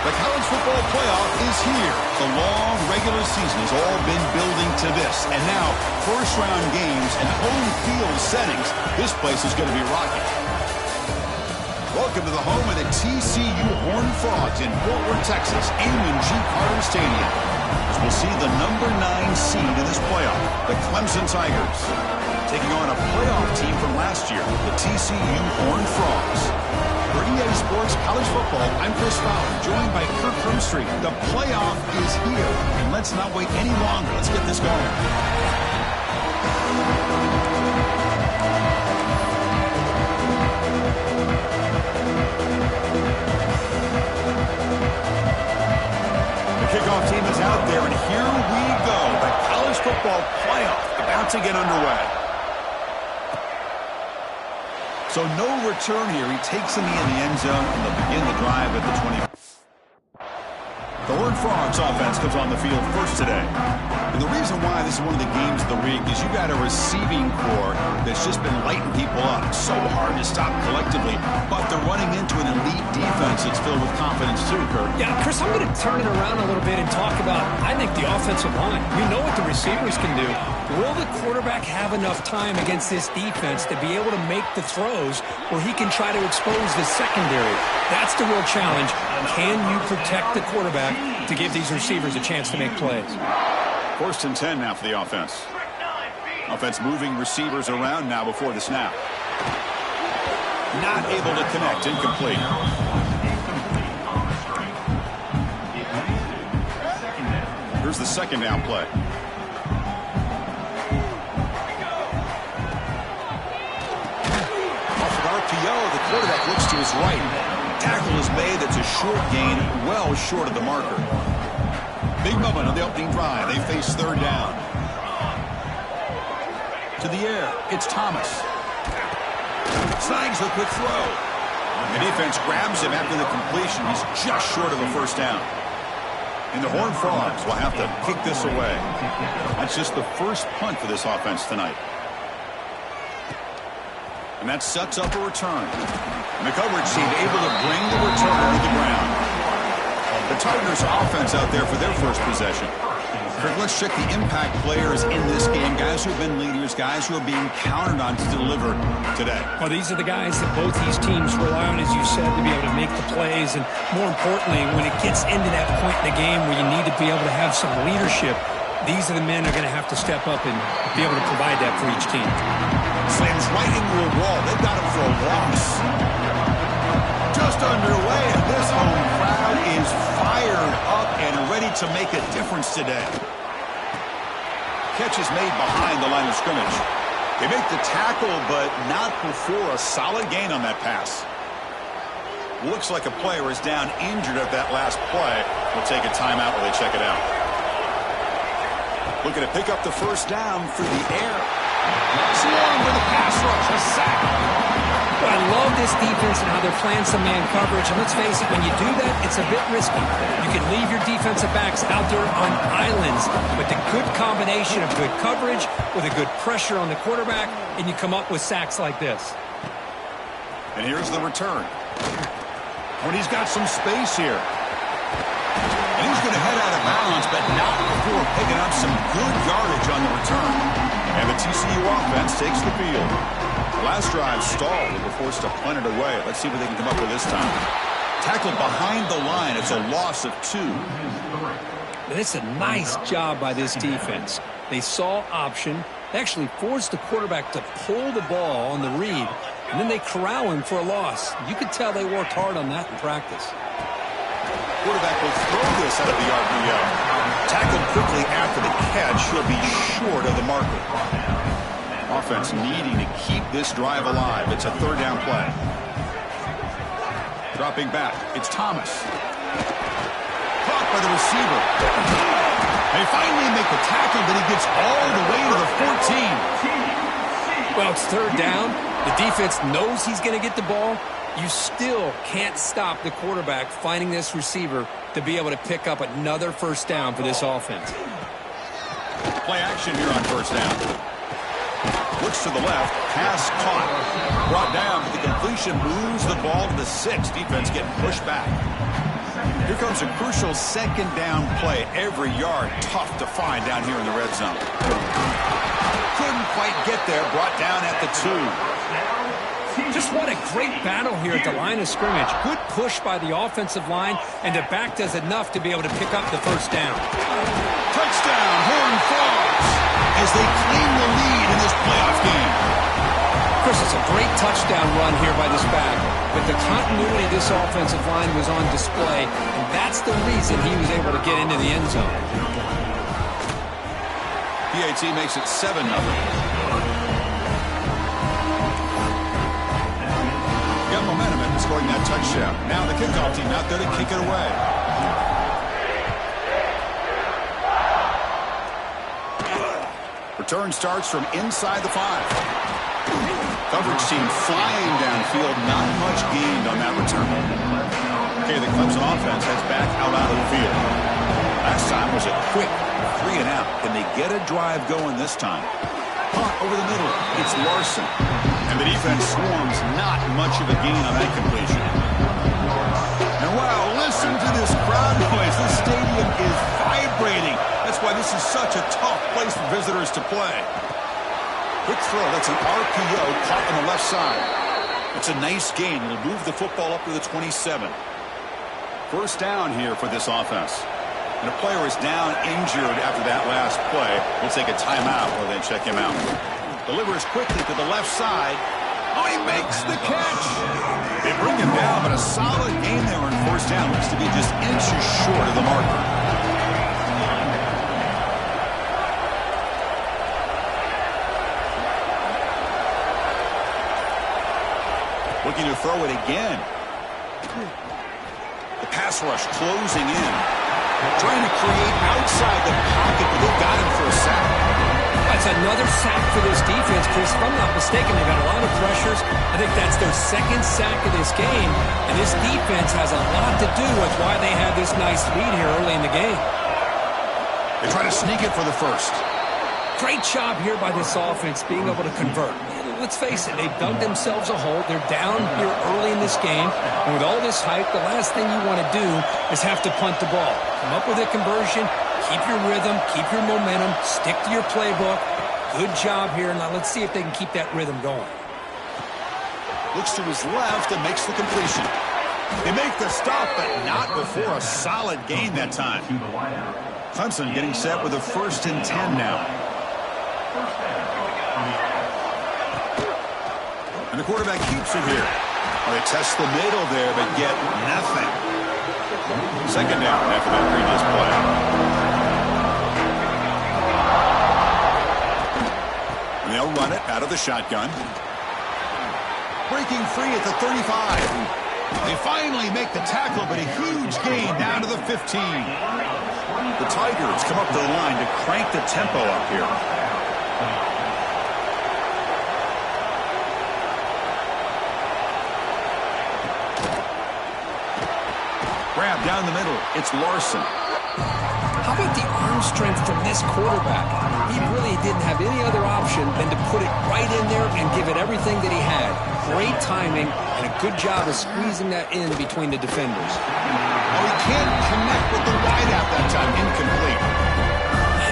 The college football playoff is here. The long regular season has all been building to this. And now, first-round games and home field settings. This place is going to be rocking. Welcome to the home of the TCU Horned Frogs in Fort Worth, Texas, Amon G. Carter Stadium. As we'll see the number 9 seed in this playoff, the Clemson Tigers, taking on a playoff team from last year, the TCU Horned Frogs. For EA Sports College Football, I'm Chris Fowler, joined by Kirk Crimstreet. The playoff is here, and let's not wait any longer. Let's get this going. The kickoff team is out there, and here we go. The college football playoff about to get underway. So no return here. He takes in the end zone, and they'll begin the drive at the 20. The Horned Frogs offense comes on the field first today. And the reason why this is one of the games of the week is you got a receiving core that's just been lighting people up. It's so hard to stop collectively, but they're running into an elite defense that's filled with confidence too, Kirk. Yeah, Chris, I'm going to turn it around a little bit and talk about, I think, the offensive line. We know what the receivers can do. Will the quarterback have enough time against this defense to be able to make the throws where he can try to expose the secondary? That's the real challenge. Can you protect the quarterback to give these receivers a chance to make plays? 1st and 10 now for the offense. Offense moving receivers around now before the snap. Not able to connect. Incomplete. Here's the 2nd down play. Off of RPO, the quarterback looks to his right. Tackle is made. That's a short gain, well short of the marker. Big moment on the opening drive. They face 3rd down. To the air. It's Thomas. Snags a quick throw. The defense grabs him after the completion. He's just short of a 1st down. And the Horned Frogs will have to kick this away. That's just the first punt for this offense tonight. And that sets up a return. And the coverage team able to bring the returner to the ground. The Tigers offense out there for their first possession. Kirk, let's check the impact players in this game. Guys who have been leaders, guys who are being counted on to deliver today. Well, these are the guys that both these teams rely on, as you said, to be able to make the plays. And more importantly, when it gets into that point in the game where you need to be able to have some leadership, these are the men who are going to have to step up and be able to provide that for each team. Slams right into a wall. They've got him for a loss. Just underway, and this home crowd is fired up and ready to make a difference today. Catch is made behind the line of scrimmage. They make the tackle, but not before a solid gain on that pass. Looks like a player is down injured at that last play. We'll take a timeout while they check it out. Looking to pick up the 1st down through the air. Swarm with a pass rush, a sack. Well, I love this defense and how they're playing some man coverage. And let's face it, when you do that, it's a bit risky. You can leave your defensive backs out there on islands, but the good combination of good coverage with a good pressure on the quarterback, and you come up with sacks like this. And here's the return. When he's got some space here. And he's going to head out of bounds, but not before picking up some good yardage on the return. And the TCU offense takes the field. Last drive stalled. They were forced to punt it away. Let's see what they can come up with this time. Tackled behind the line. It's a loss of 2. And it's a nice job by this defense. They saw option. They actually forced the quarterback to pull the ball on the read, and then they corral him for a loss. You could tell they worked hard on that in practice. Quarterback will throw this out of the RPO. Tackled quickly after the catch. He'll be short of the marker. Offense needing to keep this drive alive. It's a 3rd down play. Dropping back. It's Thomas. Caught by the receiver. They finally make the tackle, but he gets all the way to the 14. Well, it's 3rd down. The defense knows he's going to get the ball. You still can't stop the quarterback finding this receiver to be able to pick up another 1st down for this offense. Play action here on 1st down. Looks to the left. Pass caught. Brought down, but the completion moves the ball to the 6. Defense getting pushed back. Here comes a crucial second down play. Every yard tough to find down here in the red zone. Couldn't quite get there. Brought down at the 2. Just what a great battle here at the line of scrimmage. Good push by the offensive line, and the back does enough to be able to pick up the first down. Touchdown, Horn Frogs, as they claim the lead in this playoff game. Chris, it's a great touchdown run here by this back, but the continuity of this offensive line was on display, and that's the reason he was able to get into the end zone. PAT makes it 7-0. Got momentum after scoring that touchdown. Now the kickoff team out there to kick it away. Return starts from inside the 5. Coverage team flying downfield. Not much gained on that return. Okay, the Clemson offense heads back out onto the field. Last time was a quick 3 and out. Can they get a drive going this time? Punt over the middle. It's Larson. And the defense swarms. Not much of a gain on that completion. And wow, listen to this crowd noise. This stadium is vibrating. That's why this is such a tough place for visitors to play. Quick throw. That's an RPO caught on the left side. It's a nice gain. It'll move the football up to the 27. First down here for this offense. And a player is down injured after that last play. We'll take a timeout or then check him out. Delivers quickly to the left side. Oh, he makes the catch. They bring him down, but a solid gain there on first down. Looks to be just inches short of the marker. Looking to throw it again. The pass rush closing in. Trying to create outside the pocket, but they've got him for a sack. That's another sack for this defense, Chris. If I'm not mistaken, they've got a lot of pressures. I think that's their second sack of this game. And this defense has a lot to do with why they have this nice lead here early in the game. They try to sneak it for the first. Great job here by this offense being able to convert. Let's face it, they've dug themselves a hole. They're down here early in this game. And with all this hype, the last thing you want to do is have to punt the ball. Come up with a conversion, keep your rhythm, keep your momentum, stick to your playbook. Good job here. Now let's see if they can keep that rhythm going. Looks to his left and makes the completion. They make the stop, but not before a solid gain that time. Clemson getting set with a 1st and 10 now. And the quarterback keeps it here. Well, they test the middle there, but get nothing. Second down after that previous play. And they'll run it out of the shotgun. Breaking free at the 35. They finally make the tackle, but a huge gain down to the 15. The Tigers come up to the line to crank the tempo up here. Grab down the middle. It's Larson. How about the arm strength from this quarterback? He really didn't have any other option than to put it right in there and give it everything that he had. Great timing and a good job of squeezing that in between the defenders. Oh, he can't connect with the wideout that time. Incomplete.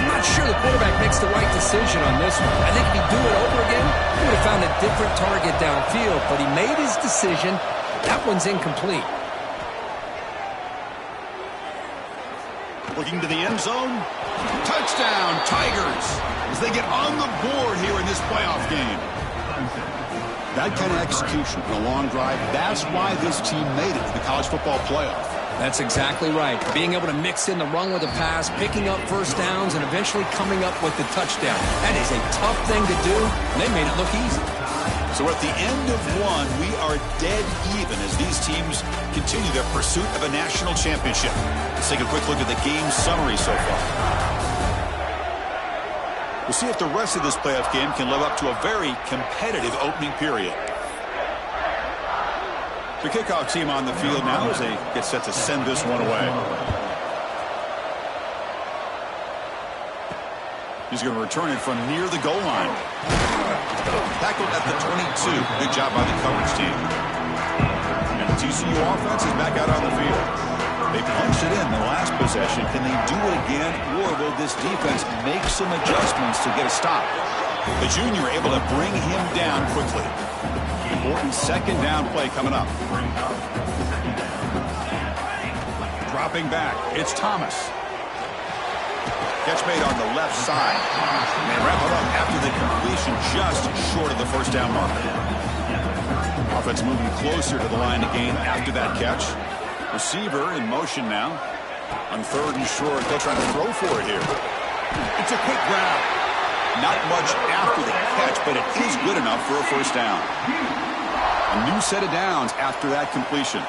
I'm not sure the quarterback makes the right decision on this one. I think if he'd do it over again, he would have found a different target downfield, but he made his decision. That one's incomplete. Looking to the end zone. Touchdown, Tigers, as they get on the board here in this playoff game. That kind of execution in a long drive, that's why this team made it to the college football playoff. That's exactly right. Being able to mix in the run with a pass, picking up first downs, and eventually coming up with the touchdown. That is a tough thing to do, and they made it look easy. So at the end of one, we are dead even as these teams continue their pursuit of a national championship. Let's take a quick look at the game summary so far. We'll see if the rest of this playoff game can live up to a very competitive opening period. The kickoff team on the field now as they get set to send this one away. He's going to return it from near the goal line. Tackled at the 22. Good job by the coverage team. And the TCU offense is back out on the field. They punched it in the last possession. Can they do it again, or will this defense make some adjustments to get a stop? The junior able to bring him down quickly. Important second down play coming up. Dropping back, it's Thomas. Catch made on the left side. And they wrap it up after the completion, just short of the first down marker. Offense moving closer to the line to gain after that catch. Receiver in motion now. On third and short, they'll try to throw for it here. It's a quick grab. Not much after the catch, but it is good enough for a first down. A new set of downs after that completion.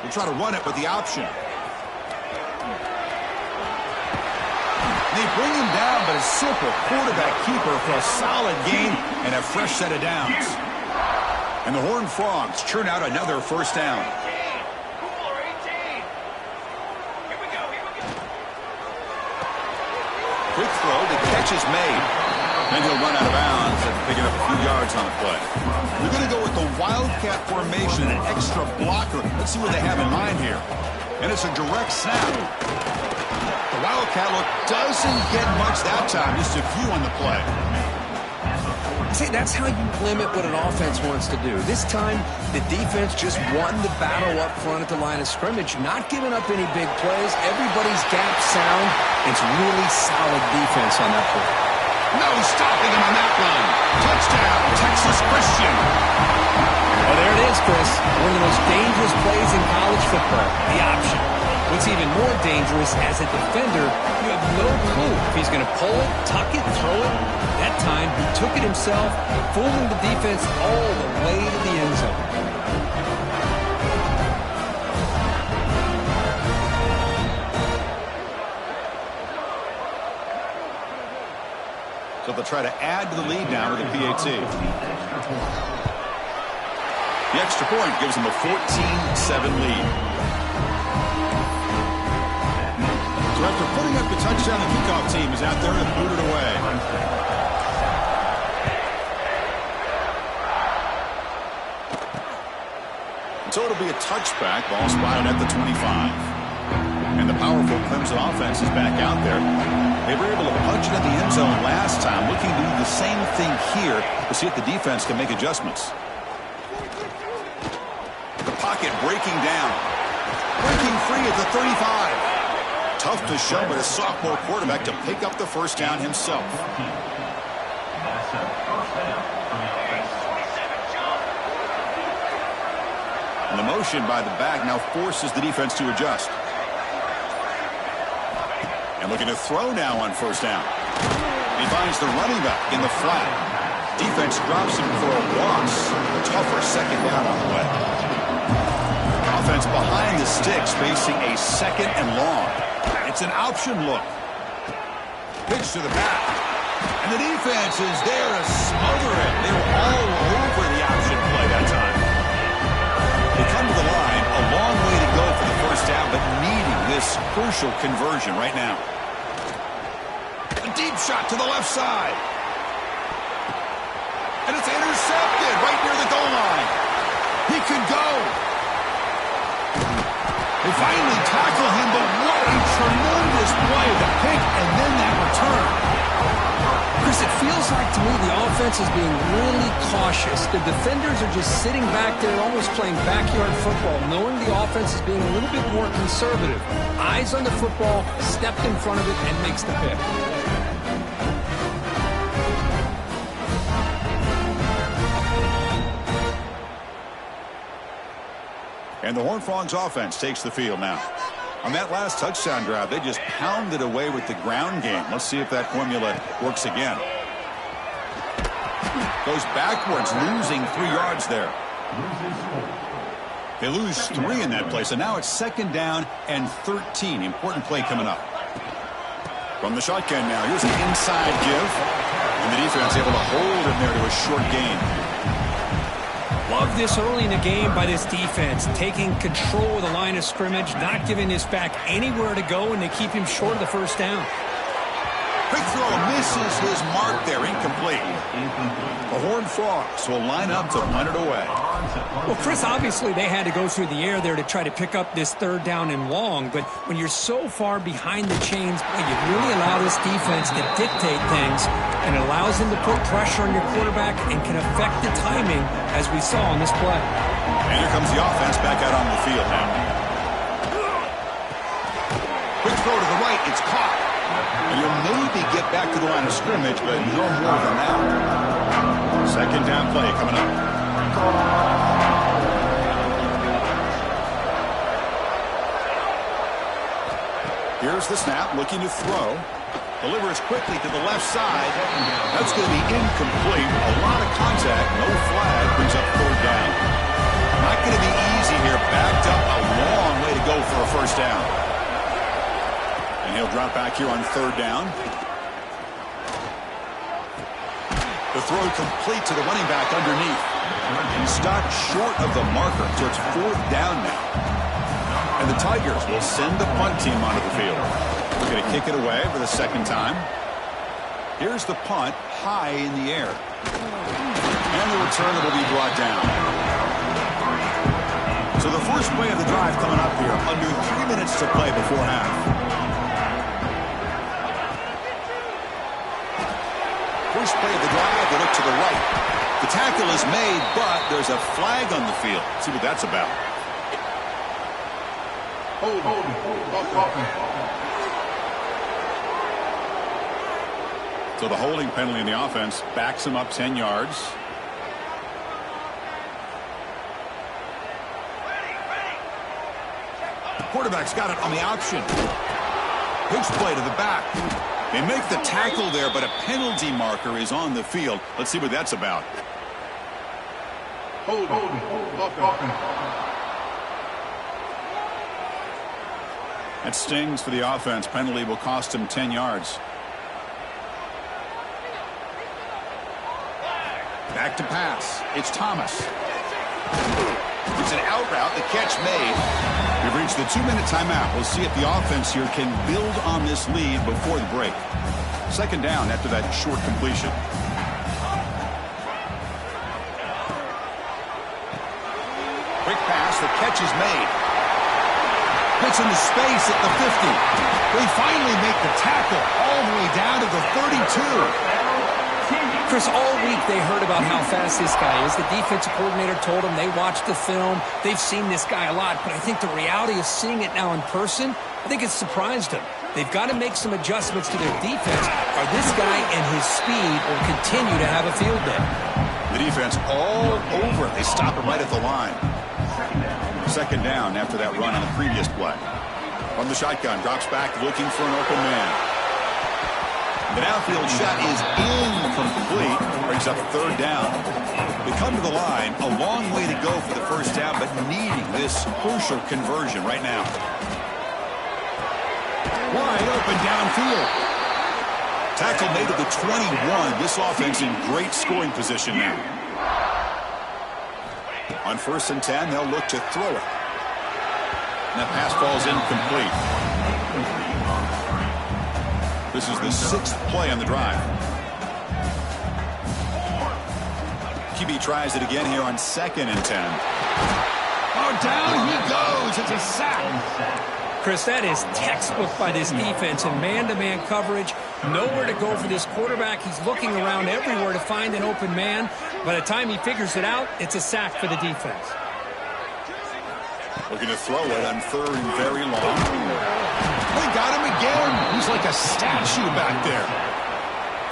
We'll try to run it with the option. They bring him down, but a simple quarterback keeper for a solid gain and a fresh set of downs. And the Horned Frogs churn out another first down. Quick throw, the catch is made. And he'll run out of bounds and picking up a few yards on the play. We're going to go with the Wildcat formation, an extra blocker. Let's see what they have in mind here. And it's a direct snap. The Wildcat look doesn't get much that time, just a few on the play. See, that's how you limit what an offense wants to do. This time, the defense just won the battle up front at the line of scrimmage, not giving up any big plays. Everybody's gap sound. It's really solid defense on that play. No stopping him on that run. Touchdown, Texas Christian. Well, there it is, Chris. One of the most dangerous plays in college football, the option. What's even more dangerous, as a defender, you have no clue if he's going to pull it, tuck it, throw it. That time, he took it himself, fooling the defense all the way to the end zone. So they'll try to add to the lead now with a PAT. The extra point gives them a 14-7 lead. So after putting up the touchdown, the kickoff team is out there to boot it away. So it'll be a touchback, ball spotted at the 25. And the powerful Clemson offense is back out there. They were able to punch it at the end zone last time, looking to do the same thing here to see if the defense can make adjustments. The pocket breaking down. Breaking free at the 35. Tough to show, but a sophomore quarterback to pick up the first down himself. And the motion by the back now forces the defense to adjust. And looking to throw now on first down. He finds the running back in the flat. Defense drops him for a loss. A tougher second down on the way. Offense behind the sticks facing a second and long. It's an option look. Pitch to the back. And the defense is there to smother it. They were all over the option play that time. They come to the line, a long way to go for the first down, but needing this crucial conversion right now. A deep shot to the left side. And it's intercepted right near the goal line. He could go. They finally tackle him, but what a tremendous play. The pick and then that return. Chris, it feels like to me the offense is being really cautious. The defenders are just sitting back there almost playing backyard football, knowing the offense is being a little bit more conservative. Eyes on the football, stepped in front of it, and makes the pick. And the Horned Frogs offense takes the field now. On that last touchdown drive, they just pounded away with the ground game. Let's see if that formula works again. Goes backwards, losing 3 yards there. They lose 3 in that play, so now it's second down and 13. Important play coming up. From the shotgun now, here's an inside give. And the defense able to hold him there to a short gain. Love this early in the game by this defense, taking control of the line of scrimmage, not giving this back anywhere to go, and they keep him short of the first down. Quick throw misses his mark there, incomplete. The Horned Frogs will line up to punt it away. Well, Chris, obviously they had to go through the air there to try to pick up this third down and long, but when you're so far behind the chains, boy, you really allow this defense to dictate things, and it allows them to put pressure on your quarterback and can affect the timing, as we saw on this play. And here comes the offense back out on the field now. Quick throw to the right, it's caught. And you'll maybe get back to the line of scrimmage, but no more than that. Second down play coming up. Here's the snap, looking to throw. Delivers quickly to the left side. That's going to be incomplete. A lot of contact, no flag, brings up third down. Not going to be easy here. Backed up a long way to go for a first down. And he'll drop back here on third down. The throw complete to the running back underneath. Stopped short of the marker, so it's fourth down now. And the Tigers will send the punt team onto the field. We're going to kick it away for the second time. Here's the punt, high in the air. And the return will be brought down. So the first play of the drive coming up here, under 3 minutes to play before half. First play of the drive, they look to the right. The tackle is made, but there's a flag on the field. Let's see what that's about. So the holding penalty in the offense backs him up 10 yards. Quarterback's got it on the option. Pitch play to the back. They make the tackle there, but a penalty marker is on the field. Let's see what that's about. That stings for the offense. Penalty will cost him 10 yards. Back to pass. It's Thomas. It's an out route. The catch made. We've reached the 2-minute timeout. We'll see if the offense here can build on this lead before the break. Second down after that short completion. Quick pass. The catch is made. Gets into space at the 50. They finally make the tackle all the way down to the 32. Chris, all week they heard about how fast this guy is. The defensive coordinator told them they watched the film. They've seen this guy a lot, but I think the reality of seeing it now in person, I think it's surprised them. They've got to make some adjustments to their defense, or this guy and his speed will continue to have a field day. The defense all over. They stop him right at the line. Second down after that run on the previous play. From the shotgun, drops back looking for an open man. The downfield shot is incomplete. Brings up third down. They come to the line. A long way to go for the first down, but needing this crucial conversion right now. Wide open downfield. Tackle made at the 21. This offense in great scoring position now. On 1st and 10, they'll look to throw it. And that pass falls incomplete. This is the 6th play on the drive. QB tries it again here on 2nd and 10. Oh, down he goes. It's a sack. Chris, that is textbook by this defense in man-to-man coverage. Nowhere to go for this quarterback. He's looking around everywhere to find an open man. By the time he figures it out, it's a sack for the defense. Looking to throw it on 3rd and very long. They got him again. He's like a statue back there.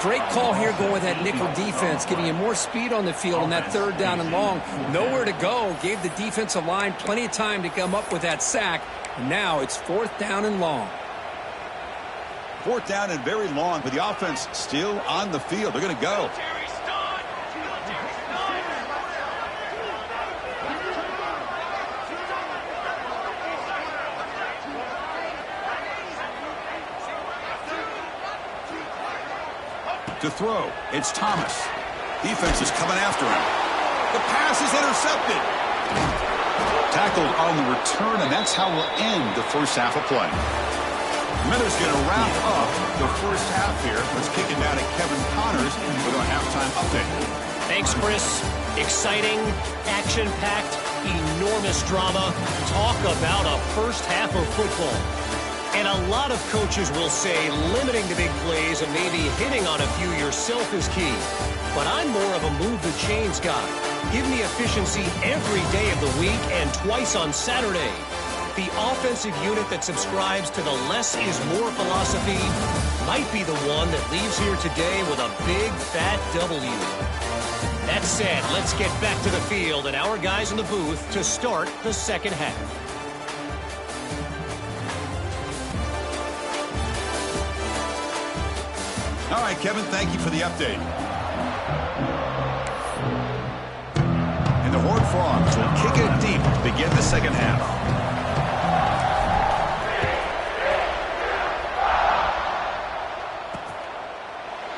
Great call here going with that nickel defense, giving you more speed on the field on that 3rd down and long. Nowhere to go. Gave the defensive line plenty of time to come up with that sack. And now it's 4th down and long. 4th down and very long, but the offense still on the field. They're going to go. To throw, it's Thomas. Defense is coming after him. The pass is intercepted. Tackled on the return, and that's how we'll end the first half of play. Miller's going to wrap up the first half here. Let's kick it down to Kevin Connors with our halftime update. Thanks, Chris. Exciting, action-packed, enormous drama. Talk about a first half of football. And a lot of coaches will say limiting the big plays and maybe hitting on a few yourself is key. But I'm more of a move the chains guy. Give me efficiency every day of the week and twice on Saturday. The offensive unit that subscribes to the less is more philosophy might be the one that leaves here today with a big, fat W. That said, let's get back to the field and our guys in the booth to start the second half. All right, Kevin, thank you for the update. And the Horned Frogs will kick it deep to begin the second half.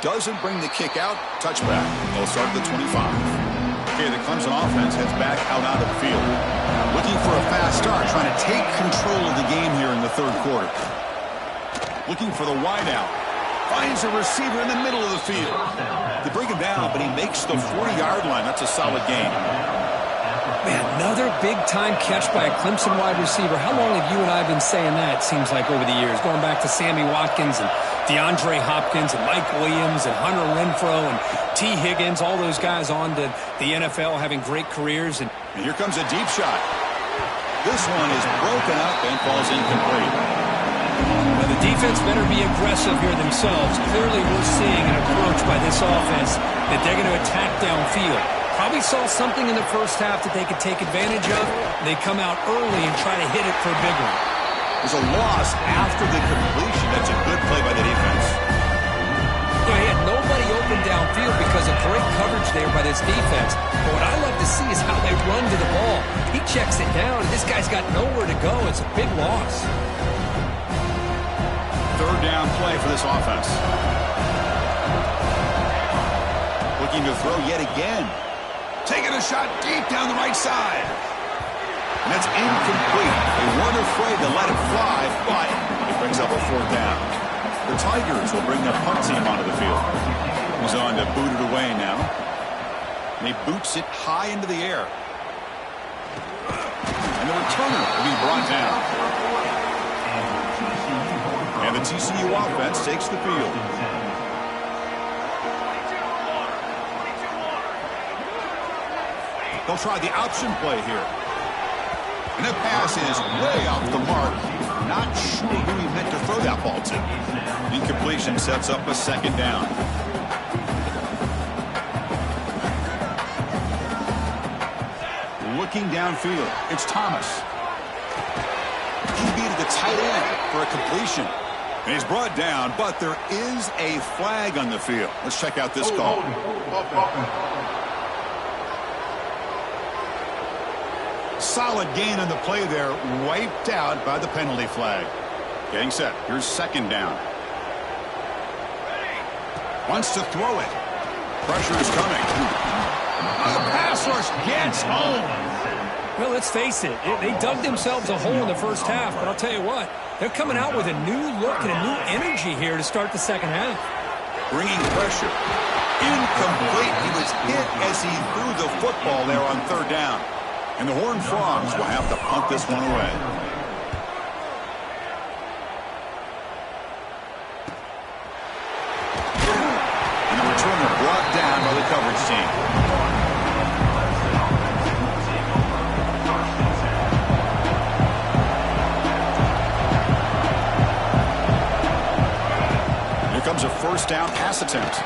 Doesn't bring the kick out. Touchback. They'll start at the 25. Okay, the Clemson offense heads back out onto the field. Looking for a fast start, trying to take control of the game here in the third quarter. Looking for the wideout. Finds a receiver in the middle of the field. They bring him down, but he makes the 40-yard line. That's a solid game. Man, another big-time catch by a Clemson wide receiver. How long have you and I been saying that, it seems like, over the years? Going back to Sammy Watkins and DeAndre Hopkins and Mike Williams and Hunter Renfrow and T. Higgins, all those guys on to the NFL having great careers. And here comes a deep shot. This one is broken up and falls incomplete. Well, the defense better be aggressive here themselves. Clearly, we're seeing an approach by this offense that they're going to attack downfield. Probably saw something in the first half that they could take advantage of. They come out early and try to hit it for a big one. There's a loss after the completion. That's a good play by the defense. Yeah, he had nobody open downfield because of great coverage there by this defense. But what I love to see is how they run to the ball. He checks it down, and this guy's got nowhere to go. It's a big loss. Third down play for this offense. Looking to throw yet again. Taking a shot deep down the right side. And that's incomplete. They weren't afraid to let it fly, but it brings up a fourth down. The Tigers will bring the punt team onto the field. He's on to boot it away now. And he boots it high into the air. And the returner will be brought down. And the TCU offense takes the field. They'll try the option play here. And the pass is way off the mark. Not sure who he meant to throw that ball to. Incompletion sets up a second down. Looking downfield, it's Thomas. He beat the tight end for a completion. And he's brought down, but there is a flag on the field. Let's check out this call. Solid gain on the play there, wiped out by the penalty flag. Getting set. Here's second down. Wants to throw it. Pressure is coming. The pass rush gets home. Well, let's face it. They dug themselves a hole in the first half, but I'll tell you what. They're coming out with a new look and a new energy here to start the second half. Bringing pressure. Incomplete. He was hit as he threw the football there on third down. And the Horned Frogs will have to punt this one away. And the returner brought down by the coverage team. Here comes a first down pass attempt.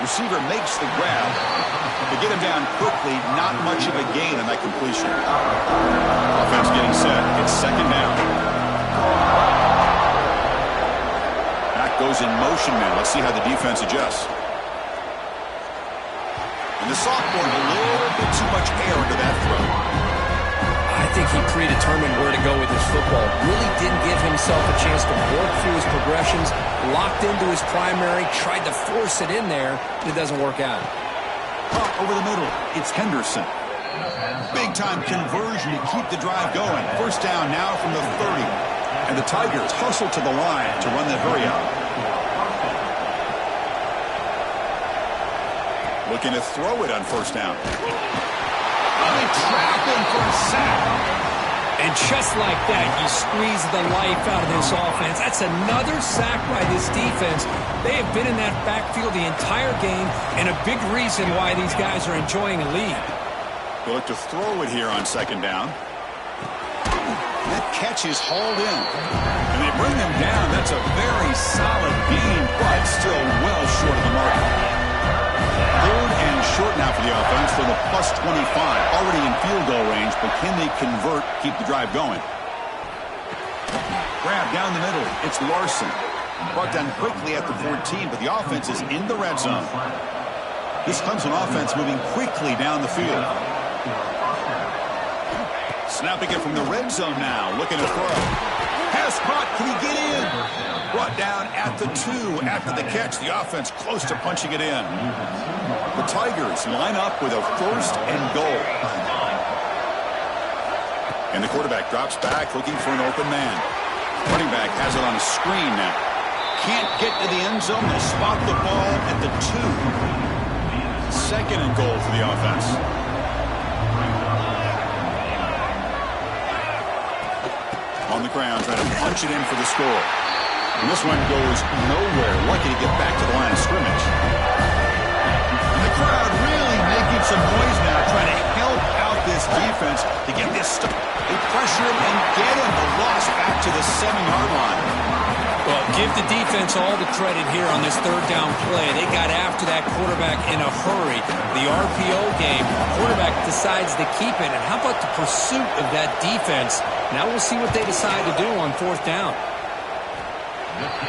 Receiver makes the grab. To get him down quickly, not much of a gain on that completion. Offense getting set. It's second down. Back goes in motion now. Let's see how the defense adjusts. And the sophomore, a little bit too much air into that throw. I think he predetermined where to go with his football. Really didn't give himself a chance to work through his progressions. Locked into his primary. Tried to force it in there. It doesn't work out. Up over the middle, it's Henderson. Big-time conversion to keep the drive going. First down now from the 30. And the Tigers hustle to the line to run that hurry out. Looking to throw it on first down. They trap him for a sack. And just like that, you squeeze the life out of this offense. That's another sack by this defense. They have been in that backfield the entire game, and a big reason why these guys are enjoying a lead. They'll look to throw it here on second down. That catch is hauled in. And they bring him down. That's a very solid gain, but still well short of the mark. Third and short now for the offense from the plus 25. Already in field goal range, but can they convert, keep the drive going? Grab down the middle. It's Larson. Brought down quickly at the 14, but the offense is in the red zone. This Clemson offense moving quickly down the field. Snapping it from the red zone now. Looking to throw. Pass caught. Can he get in? Brought down at the 2 after the catch. The offense close to punching it in. The Tigers line up with a first and goal. And the quarterback drops back looking for an open man. Running back has it on a screen now. Can't get to the end zone. They'll spot the ball at the 2. Second and goal for the offense. On the ground, trying to punch it in for the score. And this one goes nowhere. Lucky to get back to the line of scrimmage. And the crowd really making some noise now, trying to help out this defense to get this stuff. They pressure him and get him. The loss back to the 7-yard line. Well, give the defense all the credit here on this third down play. They got after that quarterback in a hurry. The RPO game, quarterback decides to keep it. And how about the pursuit of that defense? Now we'll see what they decide to do on fourth down.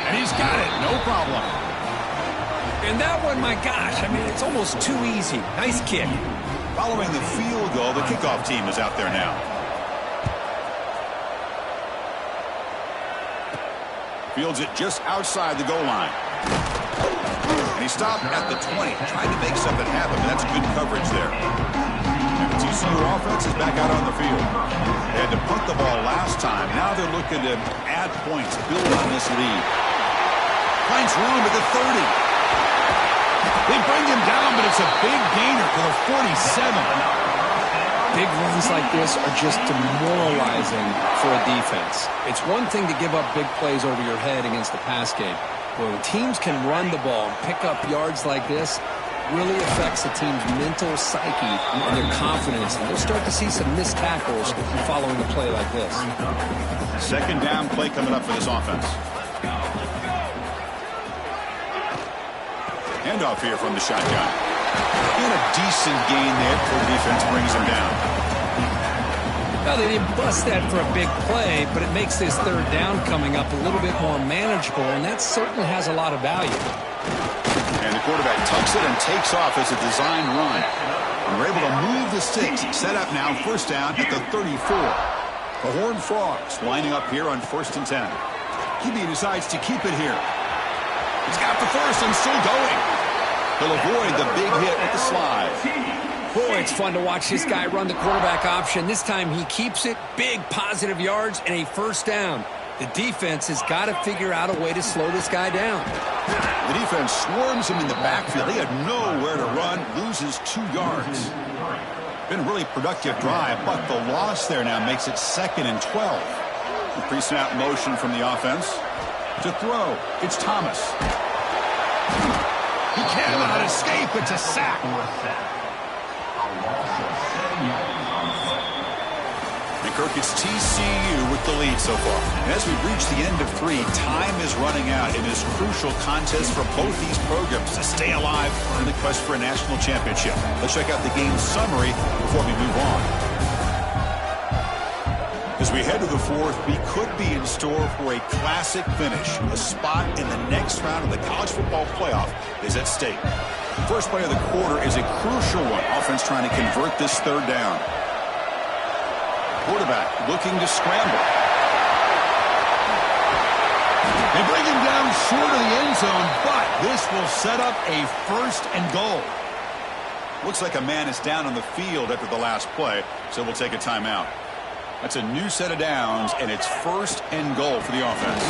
And he's got it. No problem. And that one, my gosh, I mean, it's almost too easy. Nice kick. Following the field goal, the kickoff team is out there now. Fields it just outside the goal line. And he stopped at the 20, trying to make something happen, but that's good coverage there. And the TCU offense is back out on the field. They had to punt the ball last time. Now they're looking to add points, build on this lead. Finds room at the 30. They bring him down, but it's a big gainer for the 47. Big runs like this are just demoralizing for a defense. It's one thing to give up big plays over your head against the pass game. But when teams can run the ball and pick up yards like this, really affects the team's mental psyche and their confidence. And you'll start to see some missed tackles following a play like this. Second down play coming up for this offense. Handoff here from the shotgun. And a decent gain there before the defense brings him down. Well, they didn't bust that for a big play, but it makes this third down coming up a little bit more manageable, and that certainly has a lot of value. And the quarterback tucks it and takes off as a design run. And we're able to move the sticks. Set up now, first down at the 34. The Horned Frogs lining up here on 1st and 10. QB decides to keep it here. He's got the first and still going. He'll avoid the big hit with the slide. Boy, it's fun to watch this guy run the quarterback option. This time he keeps it, big positive yards, and a first down. The defense has got to figure out a way to slow this guy down. The defense swarms him in the backfield. He had nowhere to run, loses 2 yards. Been a really productive drive, but the loss there now makes it 2nd and 12. The pre-snap motion from the offense. To throw, it's Thomas. He cannot escape. It's a sack. And Kirk, it's TCU with the lead so far. And as we reach the end of 3, time is running out in this crucial contest for both these programs to stay alive in the quest for a national championship. Let's check out the game summary before we move on. As we head to the 4th, we could be in store for a classic finish. A spot in the next round of the college football playoff is at stake. First play of the quarter is a crucial one. Offense trying to convert this third down. Quarterback looking to scramble. They bring him down short of the end zone, but this will set up a 1st and goal. Looks like a man is down on the field after the last play, so we'll take a timeout. That's a new set of downs, and it's 1st and goal for the offense.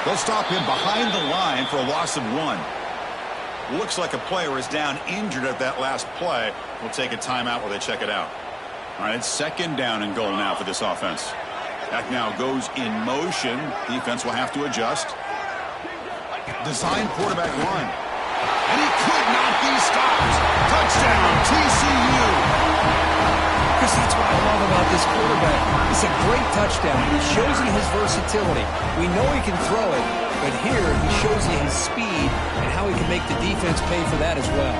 They'll stop him behind the line for a loss of 1. Looks like a player is down injured at that last play. We'll take a timeout while they check it out. All right, it's 2nd down and goal now for this offense. That now goes in motion. Defense will have to adjust. Design quarterback run. And he could not be stopped. Touchdown, TCU. Chris, that's what I love about this quarterback. It's a great touchdown. It shows you his versatility. We know he can throw it, but here he shows you his speed and how he can make the defense pay for that as well.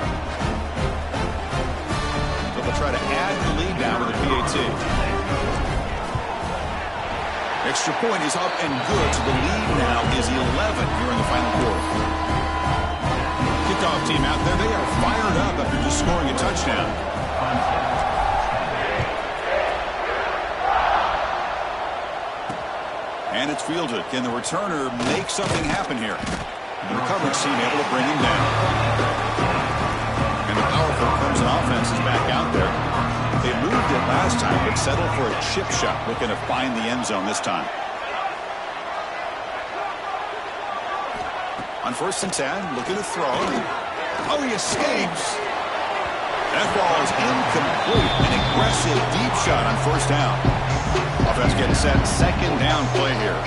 So they'll try to add the lead now with the PAT. Extra point is up and good, so the lead now is 11 here in the final quarter. Kickoff team out there, they are fired up after just scoring a touchdown. And it's fielded. Can the returner make something happen here? The coverage team able to bring him down. And the powerful Clemson offense is back out there. They moved it last time, but settled for a chip shot, looking to find the end zone this time. On 1st and 10, looking to throw. Oh, he escapes. That ball is incomplete. An aggressive deep shot on 1st down. Offense getting set. 2nd down play here.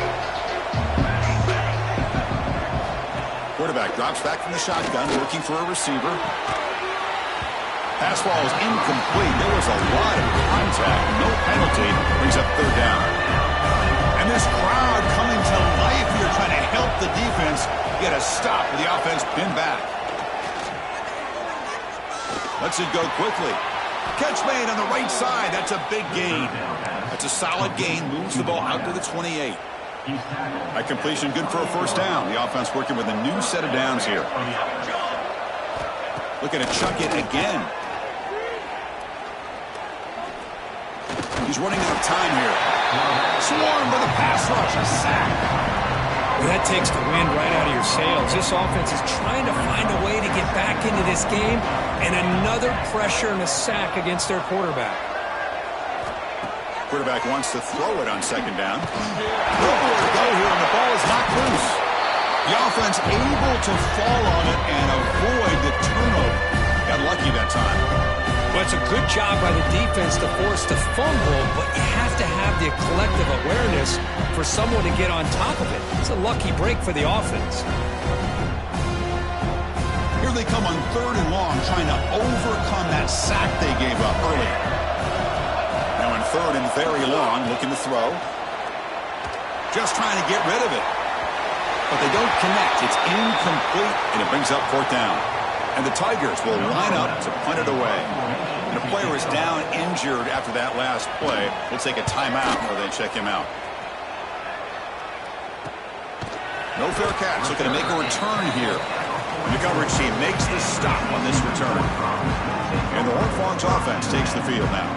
Quarterback drops back from the shotgun, looking for a receiver. Pass ball is incomplete. There was a lot of contact. No penalty. Brings up 3rd down. And this crowd coming to life here, trying to help the defense get a stop with the offense pinned back. Lets it go quickly. Catch made on the right side. That's a big gain. That's a solid gain. Moves the ball out to the 28. That completion good for a 1st down. The offense working with a new set of downs here. Looking to chuck it again. He's running out of time here. Swarmed with a pass rush. A sack. Well, that takes the wind right out of your sails. This offense is trying to find a way to get back into this game, and another pressure and a sack against their quarterback. Quarterback wants to throw it on 2nd down. Nowhere to go here, and the ball is knocked loose. The offense able to fall on it and avoid the turnover. Got lucky that time. Well, it's a good job by the defense to force the fumble, but you have to have the collective awareness for someone to get on top of it. It's a lucky break for the offense. Here they come on 3rd and long, trying to overcome that sack they gave up early. Now on 3rd and very long, looking to throw. Just trying to get rid of it. But they don't connect. It's incomplete, and it brings up 4th down. And the Tigers will line up to punt it away. And a player is down injured after that last play. We'll take a timeout before they check him out. No fair catch. Looking to make a return here. And the coverage team makes the stop on this return. And the Horned Frogs offense takes the field now.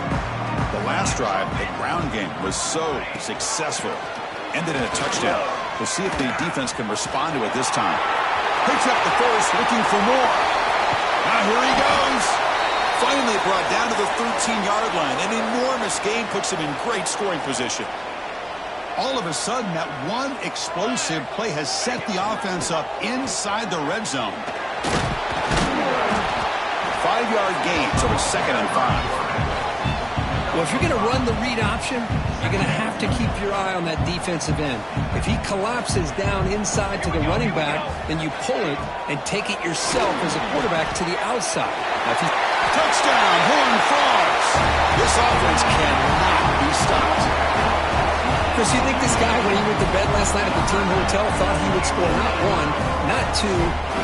The last drive, the ground game, was so successful. Ended in a touchdown. We'll see if the defense can respond to it this time. Picks up the first, looking for more. Now here he goes. Finally brought down to the 13-yard line. An enormous gain puts him in great scoring position. All of a sudden, that one explosive play has set the offense up inside the red zone. 5-yard gain, so it's 2nd and 5. Well, if you're going to run the read option, you're going to have to keep your eye on that defensive end. If he collapses down inside to the running back, then you pull it and take it yourself as a quarterback to the outside. Touchdown, Horned Frogs. This offense cannot be stopped. Chris, you think this guy, when he went to bed last night at the team hotel, thought he would score not 1, not 2,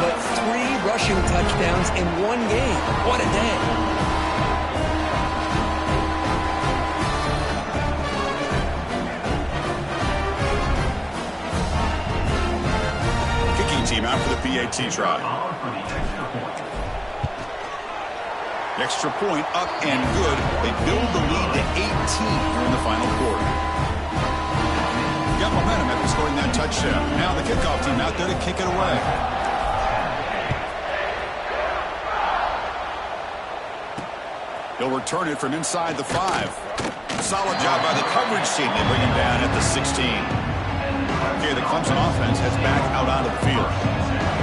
but 3 rushing touchdowns in one game? What a day. Team out for the PAT try. Extra point up and good. They build the lead to 18 here in the final quarter. Got momentum after scoring that touchdown. Now the kickoff team out there to kick it away. He'll return it from inside the 5. solid job by the coverage team. They bring him down at the 16. Okay, the Clemson offense heads back out onto the field.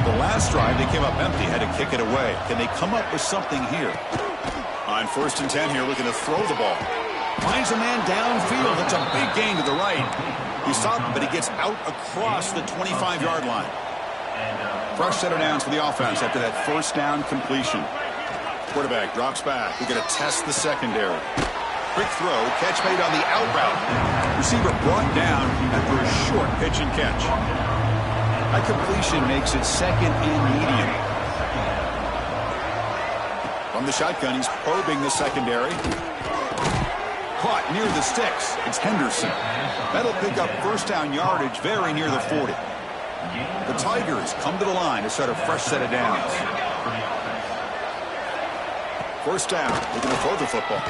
The last drive, they came up empty, had to kick it away. Can they come up with something here? On 1st and 10 here, looking to throw the ball. Finds a man downfield. That's a big gain to the right. He stopped, but he gets out across the 25-yard line. Fresh set of downs for the offense after that 1st down completion. Quarterback drops back. We're going to test the secondary. Quick throw, catch made on the out route. Receiver brought down after a short pitch and catch. That completion makes it 2nd and medium. From the shotgun, he's probing the secondary. Caught near the sticks. It's Henderson. That'll pick up 1st down yardage very near the 40. The Tigers come to the line to start a fresh set of downs. 1st down, looking to throw the football.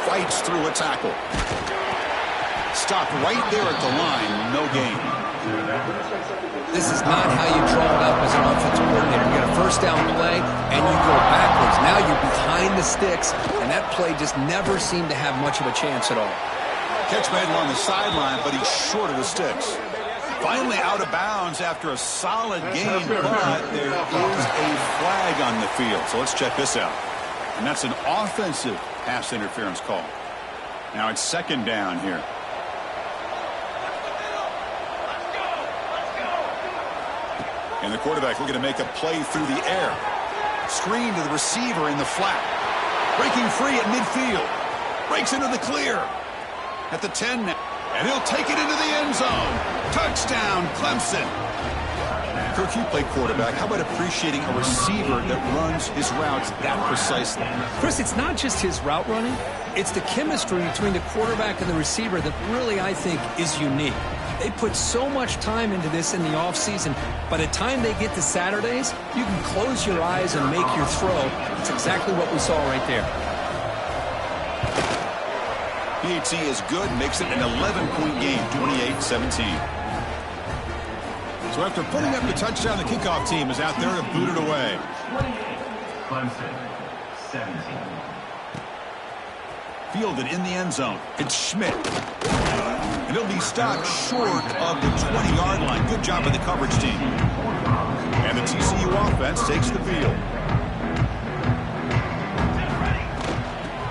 Fights through a tackle. Stopped right there at the line, no gain. This is not how you draw it up as an offensive coordinator. You get a 1st down play, and you go backwards. Now you're behind the sticks, and that play just never seemed to have much of a chance at all. Catch made along the sideline, but he's short of the sticks. Finally out of bounds after a solid gain, but there is a flag on the field. So let's check this out. And that's an offensive pass interference call. Now it's 2nd down here. And the quarterback looking to make a play through the air. Screen to the receiver in the flat. Breaking free at midfield. Breaks into the clear. At the 10 now. And he'll take it into the end zone. Touchdown, Clemson. Kirk, you play quarterback. How about appreciating a receiver that runs his routes that precisely? Chris, it's not just his route running. It's the chemistry between the quarterback and the receiver that really, I think, is unique. They put so much time into this in the offseason. By the time they get to Saturdays, you can close your eyes and make your throw. It's exactly what we saw right there. PAT is good, makes it an 11-point game, 28-17. So after putting up the touchdown, the kickoff team is out there to boot it away. Clemson, 17. Fielded in the end zone. It's Schmidt. And he'll be stopped short of the 20-yard line. Good job by the coverage team. And the TCU offense takes the field.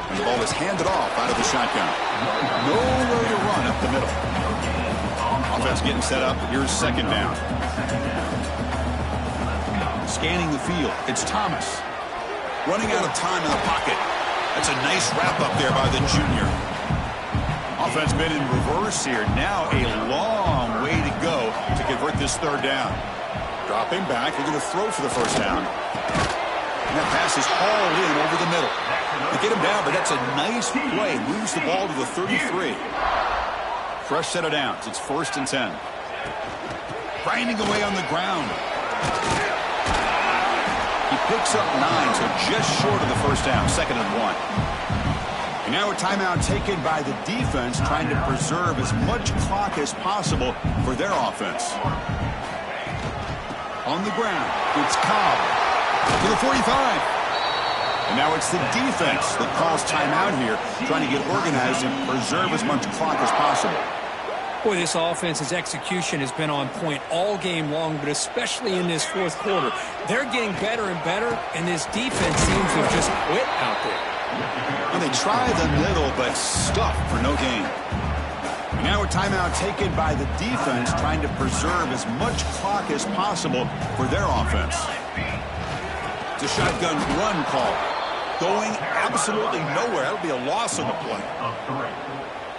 And the ball is handed off out of the shotgun. Nowhere to run up the middle. Offense getting set up. Here's 2nd down. Scanning the field. It's Thomas. Running out of time in the pocket. That's a nice wrap up there by the junior. Offense been in reverse here. Now a long way to go to convert this 3rd down. Dropping back. Looking to throw for the 1st down. And that pass is hauled in over the middle. They get him down, but that's a nice play. Moves the ball to the 33. Fresh set of downs. It's 1st and 10. Grinding away on the ground. He picks up 9, so just short of the 1st down. 2nd and 1. And now a timeout taken by the defense, trying to preserve as much clock as possible for their offense. On the ground, it's Cobb to the 45. And now it's the defense that calls timeout here, trying to get organized and preserve as much clock as possible. Boy, this offense's execution has been on point all game long, but especially in this 4th quarter. They're getting better and better, and this defense seems to have just quit out there. And they try the middle, but stuff for no gain. And now a timeout taken by the defense, trying to preserve as much clock as possible for their offense. It's a shotgun run call. Going absolutely nowhere. That'll be a loss on the play.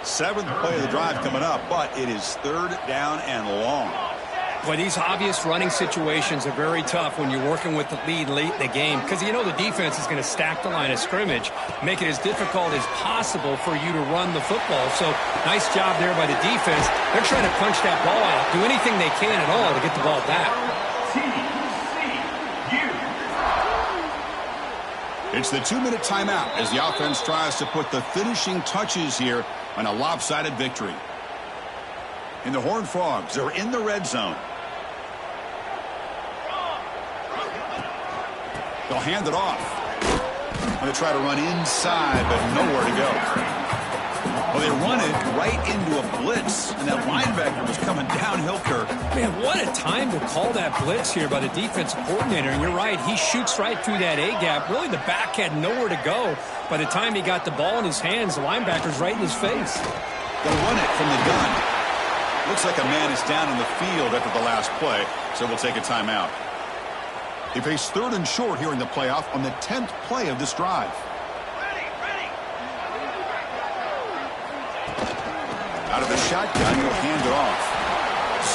7th play of the drive coming up, but it is 3rd down and long. Boy, these obvious running situations are very tough when you're working with the lead late in the game, because you know the defense is going to stack the line of scrimmage, make it as difficult as possible for you to run the football. So nice job there by the defense. They're trying to punch that ball out, do anything they can at all to get the ball back. It's the 2-minute timeout as the offense tries to put the finishing touches here on a lopsided victory. And the Horned Frogs are in the red zone. They'll hand it off. Going to try to run inside, but nowhere to go. Well, they run it right into a blitz, and that linebacker was coming downhill, Kirk. Man, what a time to call that blitz here by the defensive coordinator. And you're right, he shoots right through that A-gap. Really, the back had nowhere to go. By the time he got the ball in his hands, the linebacker's right in his face. They'll run it from the gun. Looks like a man is down in the field after the last play, so we'll take a timeout. They face 3rd and short here in the playoff on the 10th play of this drive. Out of the shotgun, he'll hand it off.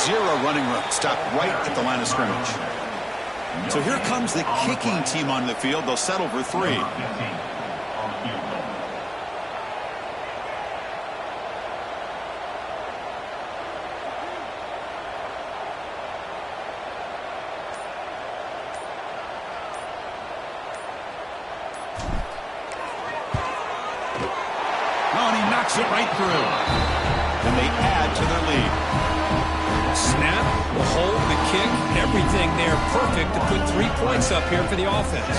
0 running room. Stopped right at the line of scrimmage. So here comes the kicking team on the field. They'll settle for 3. Oh, and he knocks it right through. And they add to their lead. Snap, the hold, the kick, everything there perfect to put 3 points up here for the offense.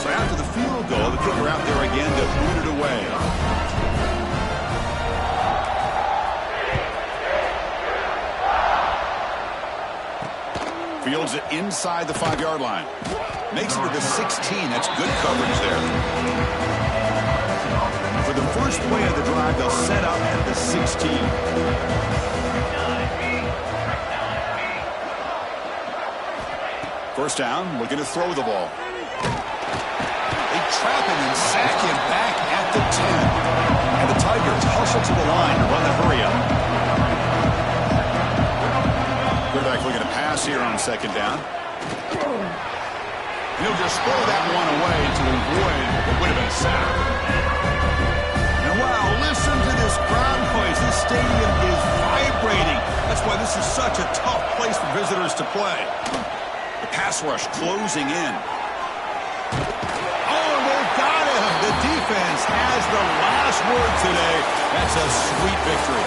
So after the field goal, the kicker out there again to boot it away. Fields it inside the 5-yard line. Makes it to the 16. That's good coverage there. For the first play of the drive, they'll set up at the 16. First down, looking to throw the ball. They trap him and sack him back at the 10. And the Tigers hustle to the line to run the hurry-up. Quarterback looking to pass here on 2nd down. He'll just throw that one away to avoid what would have been a sack. And wow, listen to this crowd noise. This stadium is vibrating. That's why this is such a tough place for visitors to play. The pass rush closing in. Oh, they've got him. The defense has the last word today. That's a sweet victory.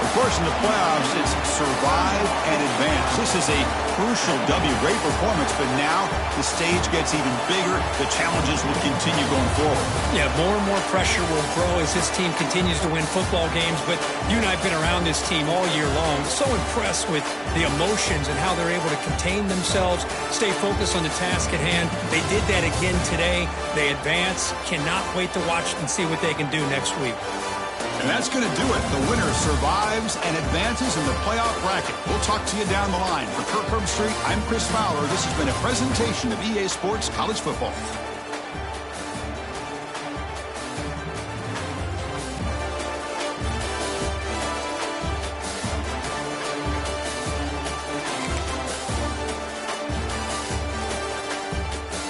Of course, in the playoffs, it's survive and advance. This is a crucial W. Great performance, but now the stage gets even bigger. The challenges will continue going forward. Yeah, more and more pressure will grow as this team continues to win football games, but you and I have been around this team all year long. So impressed with the emotions and how they're able to contain themselves, stay focused on the task at hand. They did that again today. They advance. Cannot wait to watch and see what they can do next week. And that's going to do it. The winner survives and advances in the playoff bracket. We'll talk to you down the line. For Kirk Herbstreit, I'm Chris Fowler. This has been a presentation of EA Sports College Football.